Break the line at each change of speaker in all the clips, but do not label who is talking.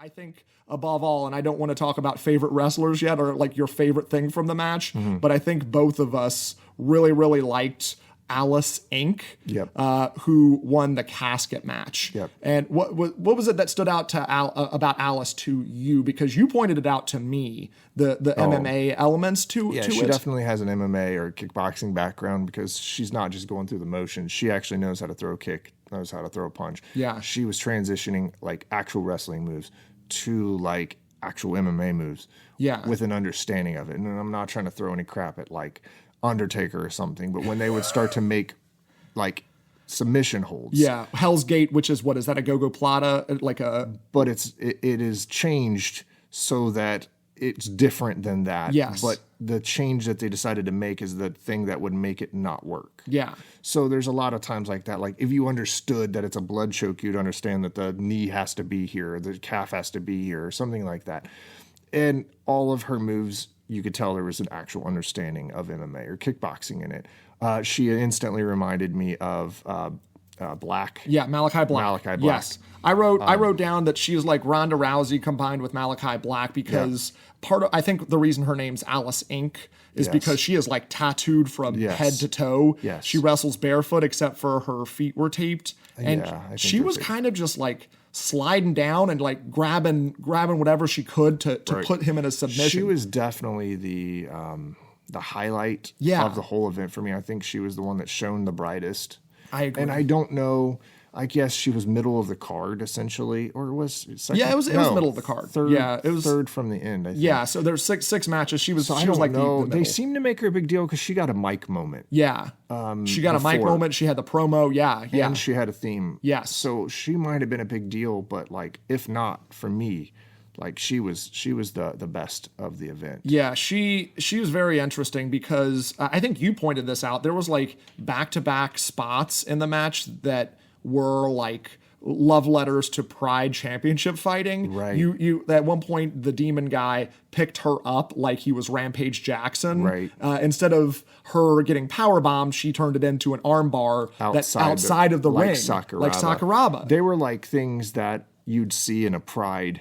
I think above all, and I don't want to talk about favorite wrestlers yet or like your favorite thing from the match, but I think both of us really, really liked Aliss Inc., who won the casket match. And what was it that stood out to about Aliss to you? Because you pointed it out to me, the MMA elements to it.
She definitely has an MMA or kickboxing background because she's not just going through the motions. She actually knows how to throw a kick, knows how to throw a punch.
Yeah.
She was transitioning like actual wrestling moves to like actual MMA moves with an understanding of it. And I'm not trying to throw any crap at like Undertaker or something, but when they would start to make like submission holds.
Yeah. Hell's Gate, which is what is that, a Go-Go Plata? Like a
But it is changed so that it's different than that.
Yes.
But the change that they decided to make is the thing that would make it not work.
Yeah.
So there's a lot of times like that. Like if you understood that it's a blood choke, you'd understand that the knee has to be here, or the calf has to be here, or something like that. And all of her moves, you could tell there was an actual understanding of MMA or kickboxing in it. She instantly reminded me of Black.
Yeah, Malachi Black. Yes. I wrote down that she is like Ronda Rousey combined with Malachi Black because I think the reason her name's Aliss Inc. is because she is like tattooed from head to toe.
Yes.
She wrestles barefoot except for her feet were taped. And she was kind of just like sliding down and like grabbing whatever she could to put him in a submission.
She was definitely the highlight of the whole event for me. I think she was the one that shone the brightest.
I agree.
And I don't know, I guess she was middle of the card essentially, or was second?
Yeah, it was middle of the card.
It was third from the end, I think.
Yeah, so there's six matches. She was
I don't
like
know.
The
they seem to make her a big deal because she got a mic moment.
Yeah. She got a mic moment. She had the promo. Yeah.
And she had a theme.
Yes.
So she might have been a big deal, but like if not for me, like she was the best of the event.
Yeah, she was very interesting because I think you pointed this out. There was like back-to-back spots in the match that were like love letters to Pride Championship fighting.
Right.
You at one point the Demon guy picked her up like he was Rampage Jackson.
Right.
Instead of her getting power bombed, she turned it into an arm bar that's outside of the ring, like Sakuraba.
They were like things that you'd see in a Pride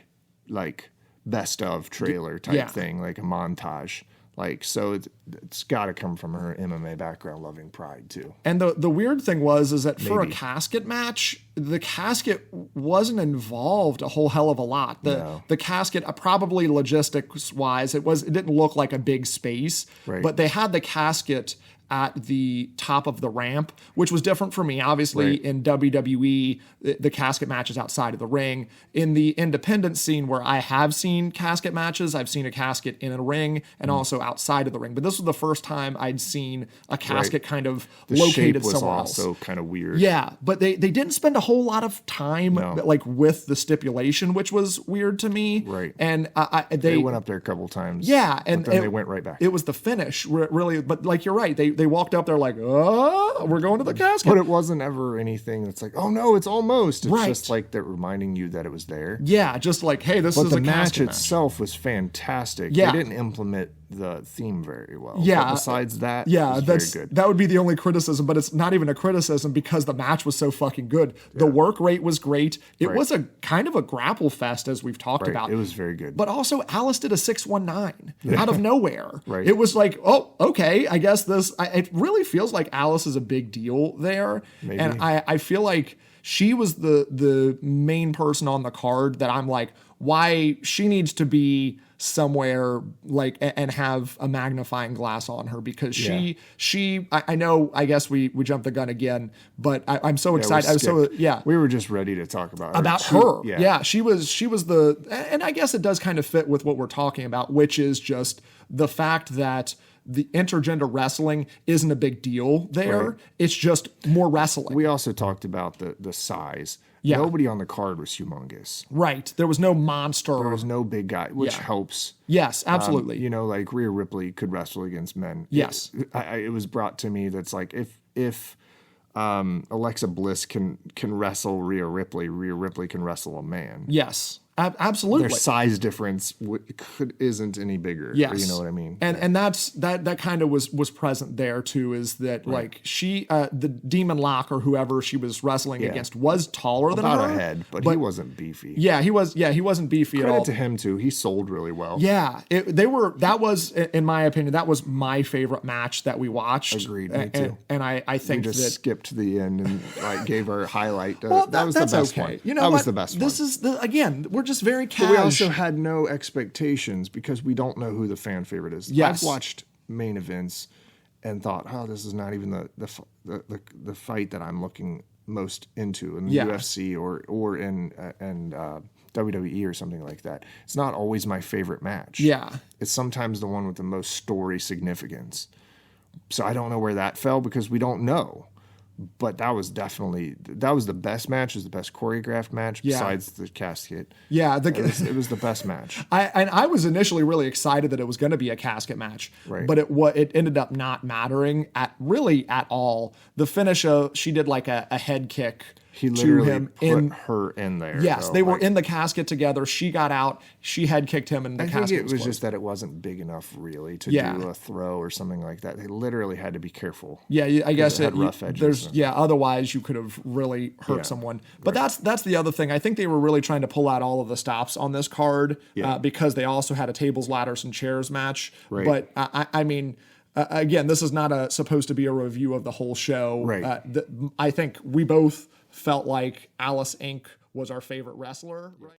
like best of trailer type thing, like a montage. Like, so it's got to come from her MMA background, loving Pride too.
And the weird thing is that for a casket match, the casket wasn't involved a whole hell of a lot. The casket, probably logistics wise, it didn't look like a big space, but they had the casket at the top of the ramp, which was different for me. Obviously, in WWE, the casket match is outside of the ring. In the independent scene where I have seen casket matches, I've seen a casket in a ring and also outside of the ring. But this was the first time I'd seen a casket kind of located somewhere else.
The shape was also kind of weird.
Yeah, but they didn't spend a whole lot of time like with the stipulation, which was weird to me.
Right.
And
they went up there a couple times.
Yeah, and
then they went right back.
It was the finish, really. But like you're right, they walked up there like, oh, we're going to the casket.
But it wasn't ever anything that's like, oh no, it's almost. It's just like they're reminding you that it was there.
Yeah, just like, hey, this is a casket match.
But the match itself was fantastic.
Yeah.
They didn't implement the theme very well.
Yeah.
But besides that, it was very good.
That would be the only criticism, but it's not even a criticism because the match was so fucking good. Yeah. The work rate was great. It was a kind of a grapple fest, as we've talked about.
It was very good.
But also, Aliss did a 619 out of nowhere.
Right.
It was like, oh, okay, I guess it really feels like Aliss is a big deal there.
Maybe.
And I feel like she was the main person on the card that I'm like, why she needs to be somewhere like and have a magnifying glass on her because I know, I guess we jumped the gun again, but I'm so excited.
We were just ready to talk about
her. Yeah. She was and I guess it does kind of fit with what we're talking about, which is just the fact that the intergender wrestling isn't a big deal there. Right. It's just more wrestling.
We also talked about the size.
Yeah.
Nobody on the card was humongous.
Right. There was no monster.
There was no big guy, which helps.
Yes, absolutely.
Like Rhea Ripley could wrestle against men.
Yes.
It was brought to me that's like if Alexa Bliss can wrestle Rhea Ripley can wrestle a man.
Yes. Absolutely.
Their size difference isn't any bigger.
Yes.
You know what I mean?
And that kind of was present there too, is that like she, the Demon Lock or whoever she was wrestling against was taller than her.
About a head, but he wasn't beefy.
Yeah, he wasn't beefy at all.
Credit to him too. He sold really well.
Yeah, that was, in my opinion, that was my favorite match that we watched.
Agreed, me too.
And I think
we just skipped to the end and like gave our highlight.
Well,
that was the best one.
You know,
that was the best one.
This is again, we're just very casual.
But we also had no expectations because we don't know who the fan favorite is.
Yes.
I've watched main events and thought, oh, this is not even the fight that I'm looking most into in the UFC or in WWE or something like that. It's not always my favorite match.
Yeah.
It's sometimes the one with the most story significance. So I don't know where that fell because we don't know. But that was the best match. It was the best choreographed match besides the casket.
Yeah,
it was the best match.
I was initially really excited that it was going to be a casket match,
right.
But it ended up not mattering at all. The finish, she did like a head kick.
He literally put her in there.
Yes, they were in the casket together. She got out. She head kicked him, and the casket. I think
it was just that it wasn't big enough, really, to do a throw or something like that. They literally had to be careful. Yeah, I guess it had rough edges.
Otherwise you could have really hurt someone. But that's the other thing. I think they were really trying to pull out all of the stops on this card because they also had a tables, ladders, and chairs match.
Right.
But I mean. Again, this is not supposed to be a review of the whole show.
Right.
I think we both felt like Aliss Inc. was our favorite wrestler. Right?